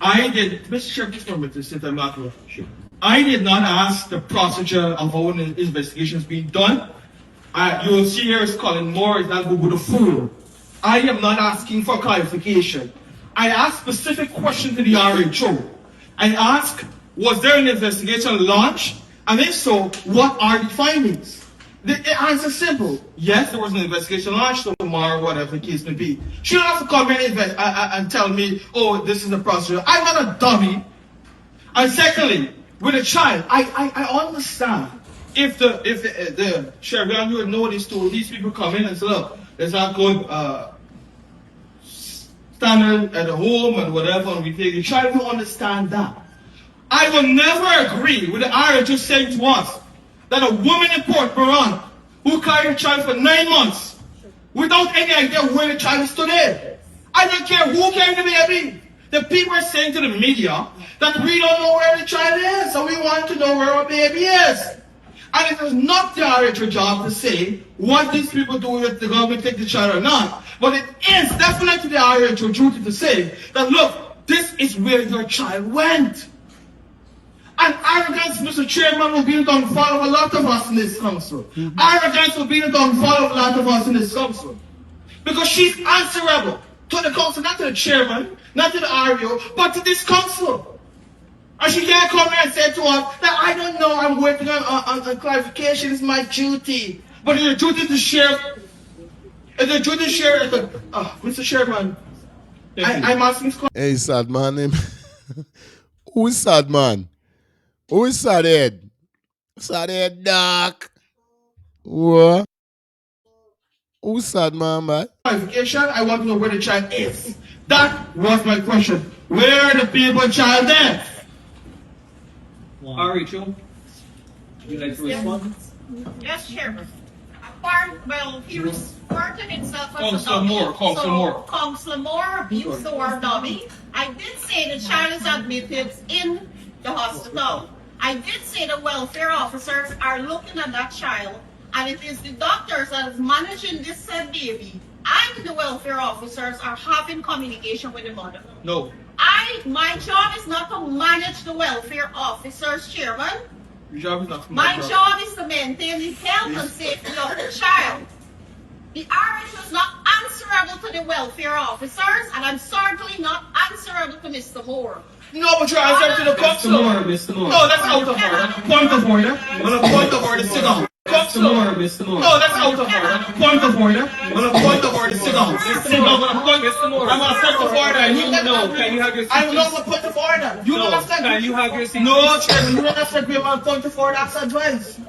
Mr. Chair, just one minute, since I'm not sure. I did not ask the procedure of how an investigation is being done. You will see here is Colin Moore is not Google the fool. I am not asking for clarification. I asked specific questions to the RHO. I asked, was there an investigation launched? And if so, what are the findings? The answer is simple. Yes, there was an investigation launched tomorrow, whatever the case may be. She don't have to come here and tell me, oh, this is the procedure. I'm not a dummy. And secondly, with a child, I understand. If the sheriff would know these people come in and say, look, there's not good standard at the home and whatever, and we take the child, will understand that. I will never agree with the RHO saying to us that a woman in Port Moran who carried a child for 9 months without any idea where the child is today. I don't care who carried the baby. The people are saying to the media that we don't know where the child is, so we want to know where our baby is. And it is not the RHO job to say what these people do if the government take the child or not. But it is definitely the RHO duty to say that, look, this is where your child went. And arrogance, Mr. Chairman, will be the downfall of a lot of us in this council. Arrogance will be the downfall of a lot of us in this council. Because she's answerable to the council, not to the chairman, not to the RHO, but to this council. And she can't come here and say to us that I don't know, I'm waiting on clarification, it's my duty. But it's your duty to share. It's your duty to share. Mr. Chairman, I'm asking. Hey, sad man. Who is sad man? Who is sad head? Sad head, doc. What? Who's sad man, man? Clarification, I want to know where the child is. That was my question. Where are the people child there? Rachel, would you like to respond? Yes, Chairman. Well, he reported himself as Councillor a dummy. Moore, Councillor Moore. Councillor Moore used the word dummy. I did say the child is admitted in the hospital. I did say the welfare officers are looking at that child, and it is the doctors that is managing this said baby, and the welfare officers are having communication with the mother. No. My job is not to manage the welfare officers, Chairman. Your job is not to My job is to maintain the health and safety of the child. The RHO is not answerable to the welfare officers, and I'm certainly not answerable to Mr. Moore. No, but you're answering to the council. Mr. Moore. No, that's out of order. Point of order. On a point of order, sit down. Mr. Moore. No, that's out of order. Point of order. On a point of order, sit down. Sit down. Mr. Moore. I'm on a point of order. No, can you have your seat? I'm not on a point of order. You don't have to. Can you have your seat? No, Chairman, you don't have to agree on a point of order. That's advice.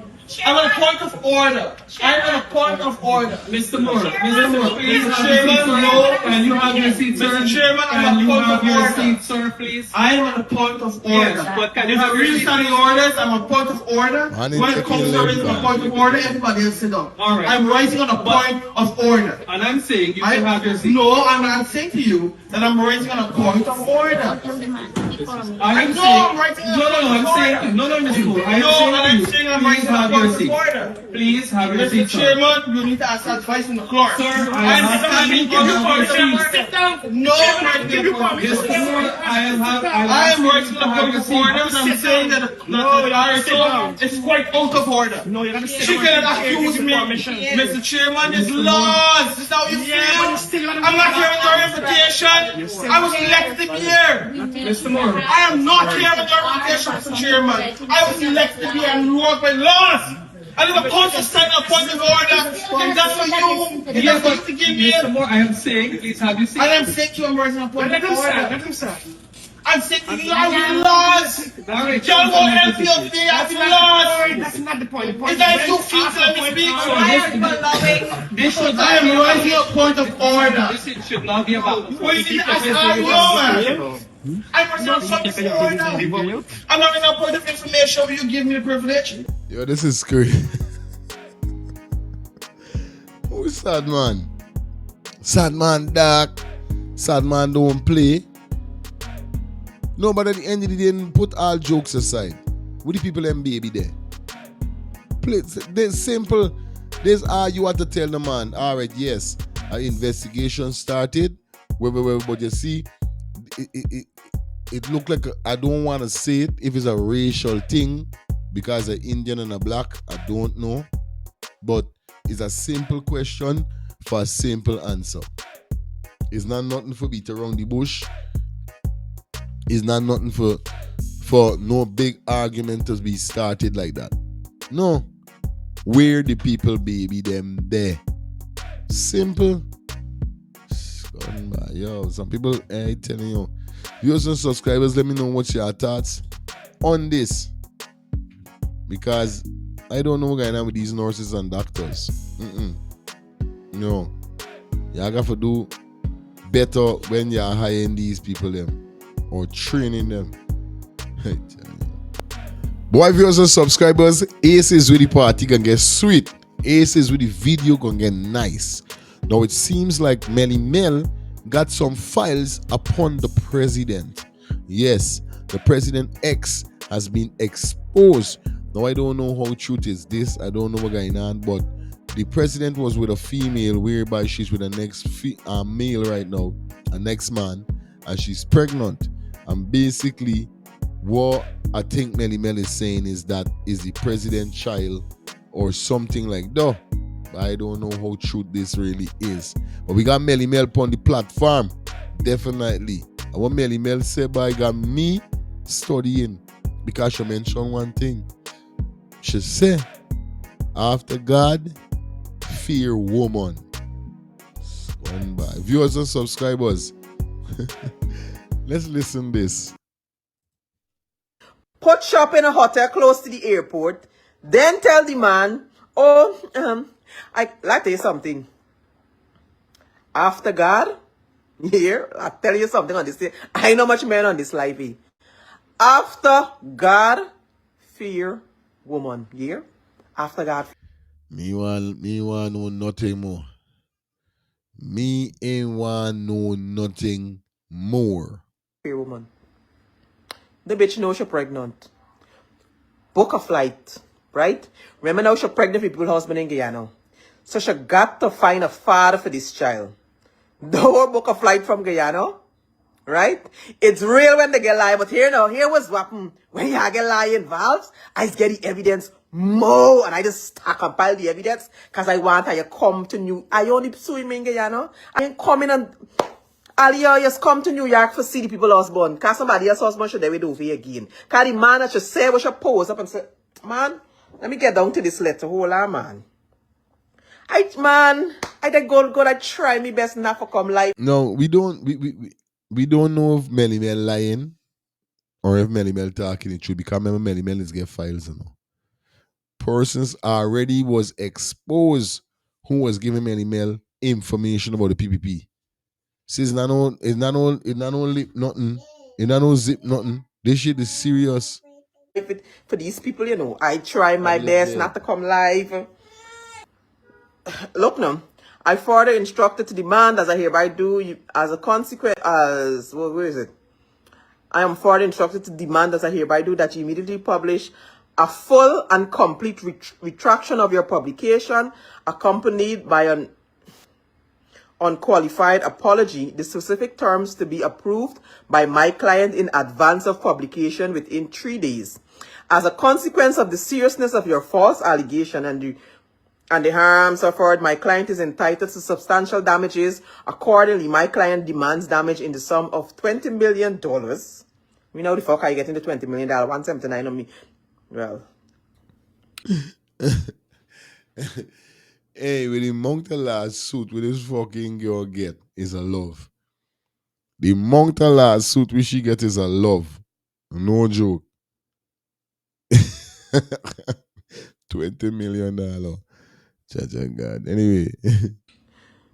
I'm on a point of order. I'm on a point of order. Mr. Moore, please Mr. have your seat, Chairman, sir. no. Can you have your seat, sir? Mr. Chairman, I'm Can on you a point have of your order. seat, sir, please? I am on a point of order. Yes, but can you have your If seat? you orders, I'm on a point of order. Man, When it's it comes to taking raising a a point of order, everybody else sit down. All right. I'm rising on a point of order. And I'm saying you can have your seat. No, I'm not saying to you that I'm raising on a point of order. I know saying, I'm writing no, I'm saying, no, Mr. Moore, I'm saying I'm please writing on a have your point of seat. order. Please have your Mr. seat, sir. Chairman, you need to ask advice from the clerk. Sir, I'm standing give you on the permission. Sit down. No, I'm Mr. Moore, I am writing on a point of order, and I'm saying that the is quite out of order. No, you're gonna sit She down. cannot accuse me, Mr. Chairman, this laws. This is how you feel. I'm not here on your invitation. I was elected here. Mr. Moore, I am not here with your reputation, Mr. Chairman. I was elected here and work with laws. I never called to stand up point of order. And that's for you. And that's what you give me. Mr. Moore, I am saying, please have you seen. I am saying to a person of point of order. Let him start. I'm saying to you, I have laws. John won't help you up there. I have laws. That's not the point. The point Is that too feet to let me speak? Why are you allowing? This should I am raising a point of order. This should not be about. Well, you didn't ask how I'm not something order. I'm not in a point of information where you give me the privilege. Yo, this is crazy. Who's sad man? Sad man dark. Sad man don't play. No, but at the end of the day, put all jokes aside. With the people them baby there. Play, there's simple. There's you have to tell the man, alright, yes, an investigation started. But you see, it looked like I don't want to say it if it's a racial thing because an Indian and a black, I don't know. But it's a simple question for a simple answer. It's not nothing for beat around the bush. It's not nothing for no big argument to be started like that. No. Where the people baby them there. Simple. Yo, some people, I telling you, viewers and subscribers, let me know what's your thoughts on this. Because I don't know what's going on with these nurses and doctors. No. You got to do better when you're hiring these people them. Or training them. Boy, viewers and subscribers, Aces with the party gonna get sweet. Aces with the video gonna get nice. Now it seems like Melly Mel got some files upon the president. Yes, the president X has been exposed. Now I don't know how truth is this. I don't know what's going on, but the president was with a female whereby she's with the next male right now, a next man, and she's pregnant. And basically, what I think Melly Mel is saying is that is the president's child or something like that. I don't know how true this really is. But we got Melly Mel on the platform. Definitely. And what Melly Mel said, but I got me studying because she mentioned one thing. She said, after God, fear woman. Stand by. Viewers and subscribers. Let's listen this. Put shop in a hotel close to the airport. Then tell the man, oh, I like to tell you something. After God, here, I'll tell you something on this. I know much men on this life. After God, fear woman. Here, after God. Me want know nothing more. Me ain't want know nothing more. Fear woman. The bitch knows she's pregnant. Book a flight, right? Remember now she's pregnant with people's husband in Guyana. So she got to find a father for this child. Don't book a flight from Guyana, right? It's real when they get lie, but here was what happened. When you get lie involved, I get the evidence more, and I just compile the evidence because I want her to come to New. I only sue me in Guyana. I ain't coming and Aliyah just come to New York for see the people husband. Because somebody else's husband should do it over again. Because the man that should say, we should pose up and say, man, let me get down to this letter. Hold on, man. I did go, I try my best not to come live. No, we don't know if Melly Mel lying or if Melly Mel talking the truth. Because remember, Melly Mel is get files, you know. Persons already was exposed who was giving Melly Mel information about the PPP. See, it's not only nothing. It's not no zip nothing. This shit is serious. For these people, you know, I try my best not to come live. Look now, I further instructed to demand as I hereby do as a consequence as where is it? I am further instructed to demand as I hereby do that you immediately publish a full and complete retraction of your publication accompanied by an unqualified apology, the specific terms to be approved by my client in advance of publication within 3 days. As a consequence of the seriousness of your false allegation and the harm suffered, my client is entitled to substantial damages. Accordingly, my client demands damage in the sum of $20 million You know the fuck I getting the $20 million, 179 on me. Well. Hey, with the amount of lawsuit with this fucking girl get is a love. The amount of lawsuit we she get is a love. No joke. $20 million. Cha-cha God. Anyway.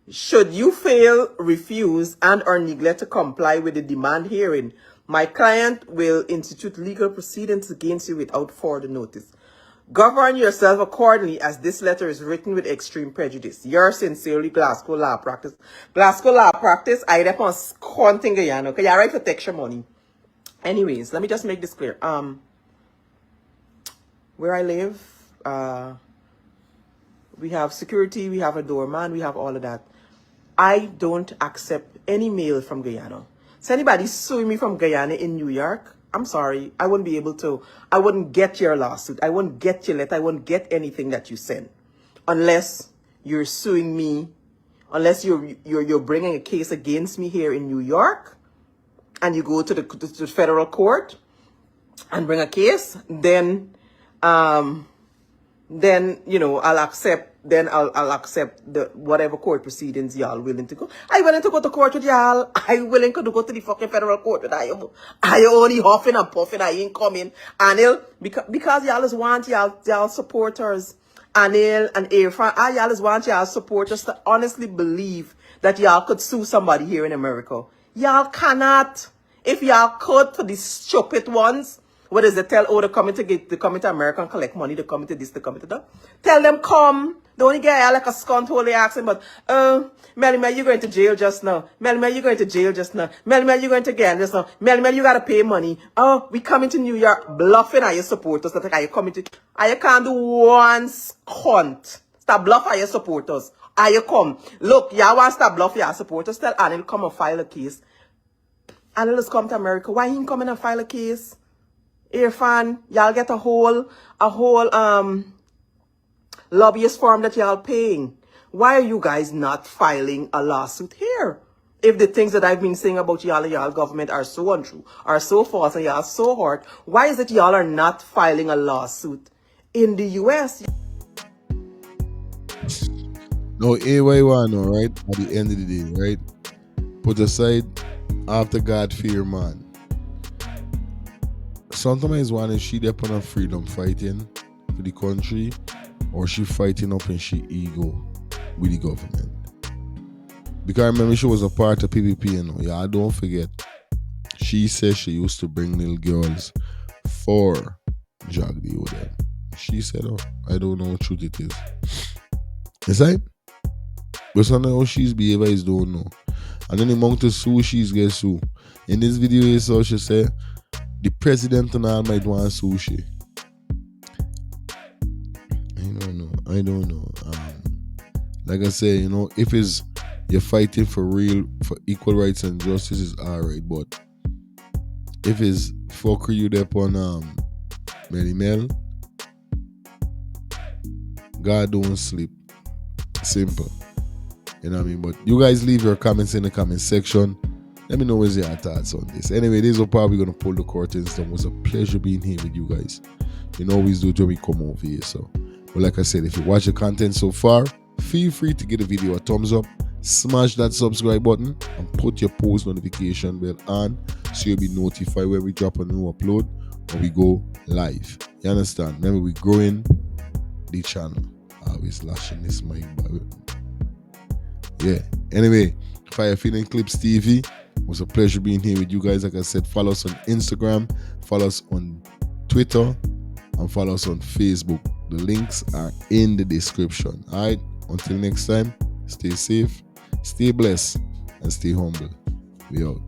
Should you fail, refuse, and or neglect to comply with the demand herein, my client will institute legal proceedings against you without further notice. Govern yourself accordingly, as this letter is written with extreme prejudice. Yours sincerely, Glasgow Law Practice. Glasgow Law Practice, I depend on counting Guyana, okay? You're right to take your money. Anyways, let me just make this clear. Where I live, we have security, we have a doorman, we have all of that. I don't accept any mail from Guyana. So anybody suing me from Guyana in New York, I'm sorry, I wouldn't be able to. I wouldn't get your lawsuit. I wouldn't get your letter. I wouldn't get anything that you send, unless you're suing me, unless you're bringing a case against me here in New York, and you go to the federal court and bring a case. Then you know I'll accept. Then I'll accept the whatever court proceedings y'all willing to go. I willing to go to court with y'all. I willing to go to the fucking federal court with I only huffing and puffing. I ain't coming. Anil, because y'all is want y'all supporters. Anil and Irfan, y'all is want y'all supporters to honestly believe that y'all could sue somebody here in America. Y'all cannot. If y'all could, for these stupid ones, what is it? Tell they coming to America and collect money, they coming to this, they coming to that. Tell them come. The only guy like a scunt hole they asking, but Melly, you going to jail just now. Melly, you going to jail just now. Melly, you going to jail just now. Melly, you gotta pay money. Oh, we coming to New York bluffing at your supporters. That are you coming to? Are you can't do one scunt. Stop bluffing at your supporters. Are you come? Look, y'all want to stop bluffing your supporters. Tell Anil come and file a case. Anil has come to America. Why he come in and file a case? Irfan, y'all get a whole lobbyist firm that y'all paying. Why are you guys not filing a lawsuit here? If the things that I've been saying about y'all government are so untrue, are so false, and y'all so hard, why is it y'all are not filing a lawsuit in the US? No, AY1, all right? At the end of the day, right? Put aside after God fear, man. Sometimes one is she depend on freedom fighting for the country, or she fighting up in she ego with the government. Because I remember she was a part of PPP, you know. Yeah, don't forget. She said she used to bring little girls for drug deal with them. She said, oh, I don't know what truth it is. It's like, but sometimes how she's behavior is don't know. And then the amount of sue she's get sue. In this video, you saw she said, the president and all might want sushi. I don't know. Like I said, you know, if it's you're fighting for equal rights and justice, is alright. But if it's fucker you there on Melly Mel, God don't sleep. Simple. You know what I mean? But you guys leave your comments in the comment section. Let me know what's your thoughts on this. Anyway, this is probably going to pull the curtains down. It was a pleasure being here with you guys. You know, always do it when we come over here. So, but like I said, if you watch the content so far, feel free to give the video a thumbs up, smash that subscribe button, and put your post notification bell on so you'll be notified when we drop a new upload or we go live. You understand? Remember, we're growing the channel. I always lashing this mic, but yeah. Anyway, Fire Feeling Clips TV. It was a pleasure being here with you guys. Like I said, follow us on Instagram, follow us on Twitter, and follow us on Facebook. The links are in the description. Alright, until next time, stay safe, stay blessed, and stay humble. We out.